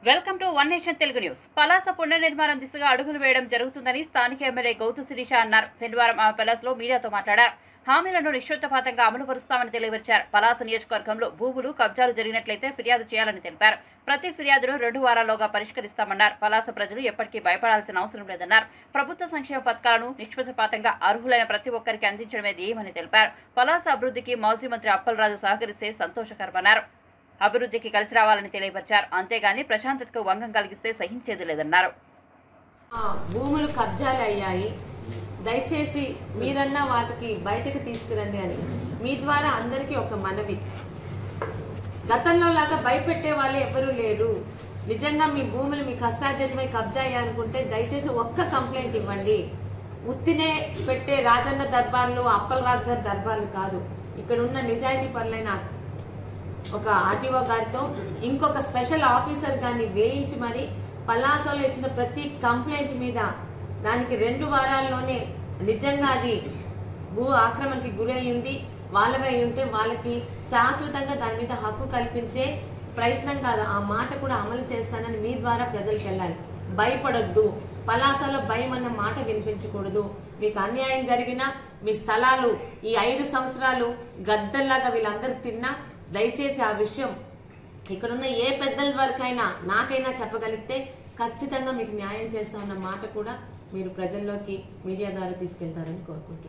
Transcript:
Welcome to one nation Telugu news. Palasa పునర్నిర్మాణం దిశగా అడుగులు వేయడం జరుగుతుందని స్థానిక ఎమ్మెల్యే గౌతు శిరీష అన్నారు. శనివారం ఆ పలాసలో మీడియాతో మాట్లాడారు. హామీలను నిశ్శబ్దపాతంగా అమలు పరుస్తామని తెలియవచ్చారు. పలాస నియోజకవర్గంలో భూములు కబ్జాలు జరిగినట్లయితే ఫిర్యాదు చేయాలని తెలిపారు. ప్రతి ఫిర్యాదును 2 వారాల్లోగా పరిష్కరిస్తామన్నారు. పలాస ప్రజలు ఎప్పటికీ భయపడాల్సిన అవసరం లేదన్నారు. ప్రభుత్వ సంక్షేమ పథకాలను నిష్పక్షపాతంగా అర్హులైన ప్రతి ఒక్కరికి అందించడమే ధ్యేయమని తెలిపారు. పలాస అభివృద్ధికి మాజీ మంత్రి అప్పలరాజు సహకరిస్తే సంతోషకరమన్నారు. అభివృద్ధికి కలిసి రావాలని తెలియపరిచారు. అంతేగాని ప్రశాంతతకు భంగం కలిగిస్తే సహించేది లేదన్నారు. భూములు కబ్జాలు అయ్యాయి, దయచేసి మీరన్నా వాటికి బయటకు తీసుకురండి అని మీ ద్వారా అందరికీ ఒక మనవి. గతంలో లాగా భయపెట్టే వాళ్ళు ఎవరూ లేరు. నిజంగా మీ భూములు మీ కష్టార్జితమై కబ్జా అయ్యాయనుకుంటే దయచేసి ఒక్క కంప్లైంట్ ఇవ్వండి. ఉత్తినే పెట్టే రాజన్న దర్బార్లు అప్పలరాజు గారి దర్బార్లు కాదు. ఇక్కడ ఉన్న నిజాయితీ పరులైన ఒక ఆర్టీఓ గారితో ఇంకొక స్పెషల్ ఆఫీసర్ గారిని వేయించి మరి పలాసలో ఇచ్చిన ప్రతి కంప్లైంట్ మీద దానికి 2 వారాల్లోనే నిజంగా అది భూ ఆక్రమణకి గురై ఉండి వాళ్ళపై ఉంటే వాళ్ళకి శాశ్వతంగా దాని మీద హక్కు కల్పించే ప్రయత్నం కాదు, ఆ మాట కూడా అమలు చేస్తానని మీ ద్వారా ప్రజలకు వెళ్ళాలి. భయపడొద్దు, పలాసలో భయం అన్న మాట వినిపించకూడదు. మీకు అన్యాయం జరిగినా మీ స్థలాలు ఈ 5 సంవత్సరాలు గద్దల్లాగా వీళ్ళందరూ తిన్నా దయచేసి ఆ విషయం ఇక్కడున్న ఏ పెద్దల వరకైనా నాకైనా చెప్పగలిగితే ఖచ్చితంగా మీకు న్యాయం చేస్తామన్న మాట కూడా మీరు ప్రజల్లోకి మీడియా ద్వారా తీసుకెళ్తారని కోరుకుంటున్నాను.